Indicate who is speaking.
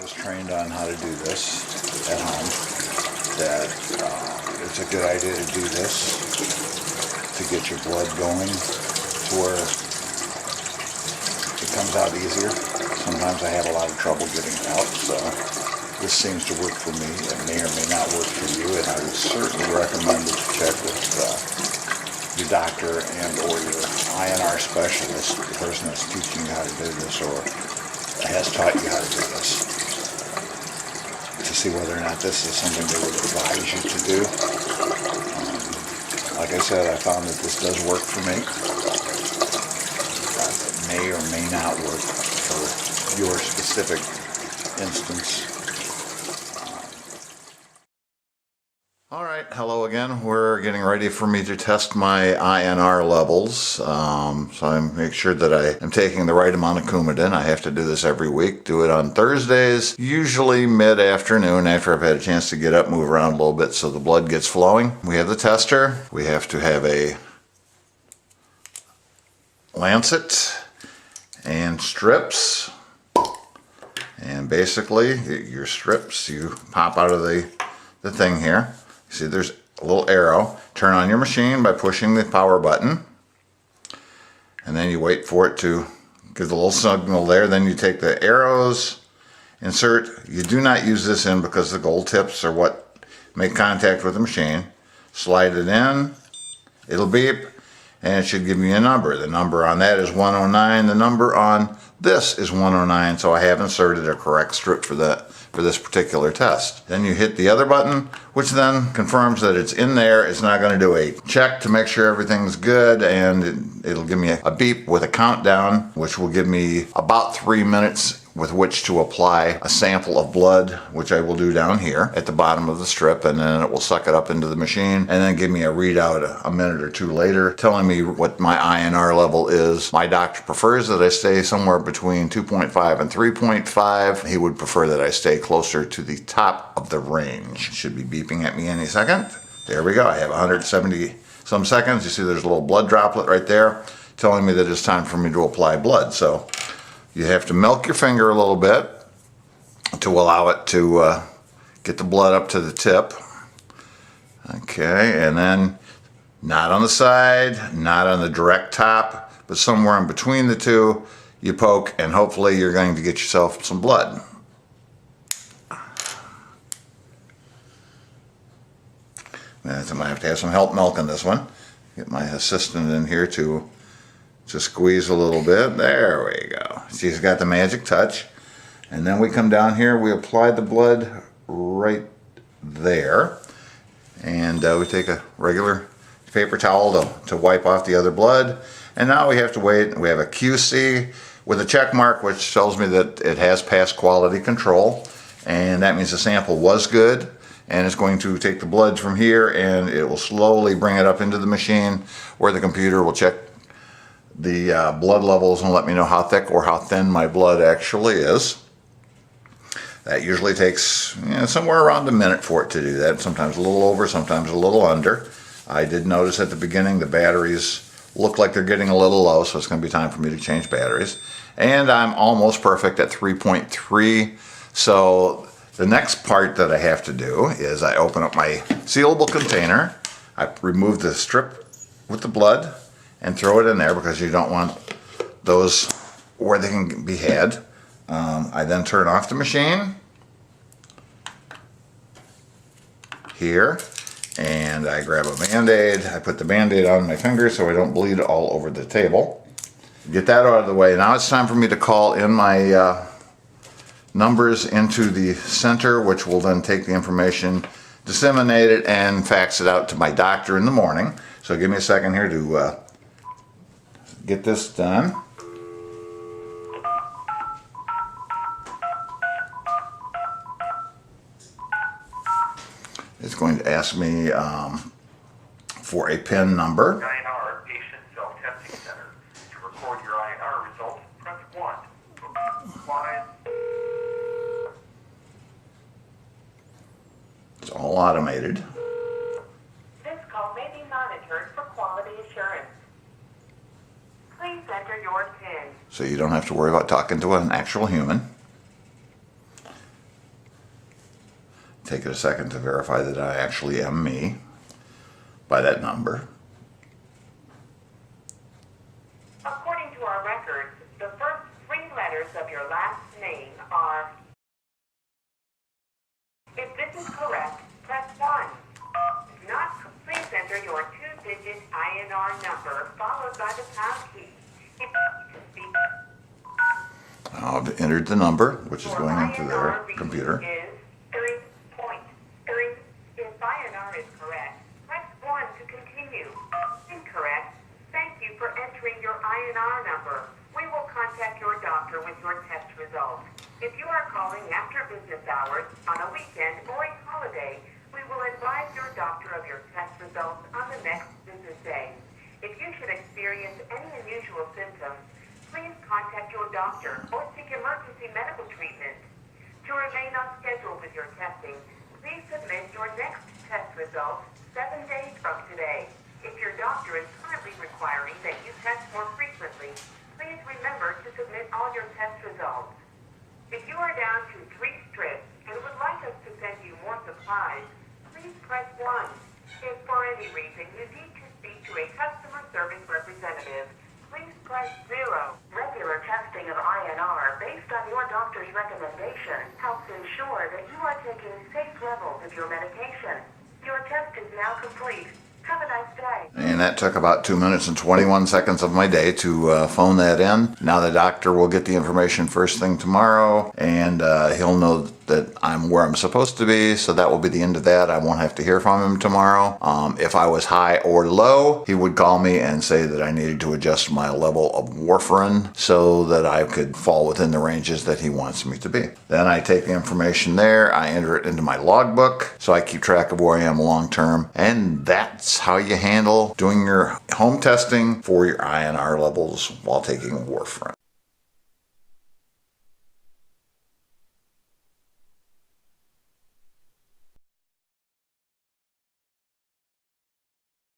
Speaker 1: was trained on how to do this at home, that it's a good idea to do this to get your blood going to where it comes out easier. Sometimes I have a lot of trouble getting it out, so this seems to work for me. It may or may not work for you, and I would certainly recommend that you check with your doctor and or your I.N.R. specialist, the person that's teaching you how to do this or has taught you how to do this, to see whether or not this is something they would advise you to do. Like I said, I found that this does work for me. It may or may not work for your specific instance. Alright, hello again. We're getting ready for me to test my I.N.R. levels. So I make sure that I am taking the right amount of Coumadin. I have to do this every week. Do it on Thursdays, usually mid-afternoon after I've had a chance to get up, move around a little bit so the blood gets flowing. We have the tester. We have to have a lancet and strips. And basically, your strips, you pop out of the thing here. See, there's a little arrow. Turn on your machine by pushing the power button. And then you wait for it to give the little signal there. Then you take the arrows, insert. You do not use this in because the gold tips are what make contact with the machine. Slide it in. It'll beep. And it should give me a number. The number on that is 109. The number on this is 109. So I have inserted a correct strip for this particular test. Then you hit the other button, which then confirms that it's in there. It's not going to do a check to make sure everything's good, and it'll give me a beep with a countdown, which will give me about 3 minutes with which to apply a sample of blood, which I will do down here at the bottom of the strip, and then it will suck it up into the machine and then give me a readout a minute or two later telling me what my I.N.R. level is. My doctor prefers that I stay somewhere between 2.5 and 3.5. He would prefer that I stay closer to the top of the range. It should be beeping at me any second. There we go. I have 170 some seconds. You see there's a little blood droplet right there telling me that it's time for me to apply blood. So you have to milk your finger a little bit to allow it to get the blood up to the tip. Okay, and then not on the side, not on the direct top, but somewhere in between the two, you poke, and hopefully you're going to get yourself some blood. I might have to have some help milking this one. Get my assistant in here to squeeze a little bit. There we go. She's got the magic touch. And then we come down here, we apply the blood right there. And we take a regular paper towel to wipe off the other blood. And now we have to wait. We have a QC with a check mark, which tells me that it has passed quality control. And that means the sample was good. And it's going to take the blood from here and it will slowly bring it up into the machine where the computer will check the blood levels and let me know how thick or how thin my blood actually is. That usually takes somewhere around a minute for it to do that. Sometimes a little over, sometimes a little under. I did notice at the beginning the batteries look like they're getting a little low, so it's going to be time for me to change batteries. And I'm almost perfect at 3.3. So the next part that I have to do is I open up my sealable container. I remove the strip with the blood and throw it in there because you don't want those where they can be had. I then turn off the machine here and I grab a Band-Aid. I put the Band-Aid on my finger so I don't bleed all over the table. Get that out of the way. Now it's time for me to call in my numbers into the center, which will then take the information, disseminate it, and fax it out to my doctor in the morning. So give me a second here to get this done. It's going to ask me for a PIN number.
Speaker 2: I.N.R. Patient Self-Testing Center. To record your I.N.R. results, press 1. Slide.
Speaker 1: It's all automated.
Speaker 3: This call may be monitored for quality assurance. Please enter your PIN.
Speaker 1: So you don't have to worry about talking to an actual human. take it a second to verify that I actually am me by that number.
Speaker 3: According to our records, the first 3 letters of your last name are... If this is correct, press 1. If not, please enter your 2-digit I.N.R. number followed by the pound key. If you can speak...
Speaker 1: I've entered the number, which is
Speaker 3: Your
Speaker 1: going into their
Speaker 3: INR reading
Speaker 1: computer.
Speaker 3: is 3.3. If I.N.R. is correct, press 1 to continue. Incorrect. Thank you for entering your I.N.R. number. We will contact your doctor with your test results. If you are calling after business hours, on a weekend, or a holiday, we will advise your doctor of your test results on the next business day. If you should experience any unusual symptoms, please contact your doctor or seek emergency medical treatment. To remain on schedule with your testing, please submit your next test results 7 days from today. If your doctor is currently requiring that you test more frequently, please remember to submit all your test results. If you are down to 3 strips and would like us to send you more supplies, please press 1. If for any reason you need to speak to a customer service representative, please press 0. Regular testing of I.N.R. based on your doctor's recommendation helps ensure that you are taking safe levels of your medication. Your test is now complete. Have a nice day.
Speaker 1: And that took about 2 minutes and 21 seconds of my day to phone that in. Now the doctor will get the information first thing tomorrow, and he'll know that I'm where I'm supposed to be, so that will be the end of that. I won't have to hear from him tomorrow. If I was high or low, he would call me and say that I needed to adjust my level of warfarin so that I could fall within the ranges that he wants me to be. Then I take the information there, I enter it into my logbook, so I keep track of where I am long term, and that's how you handle doing your home testing for your I.N.R. levels while taking warfarin.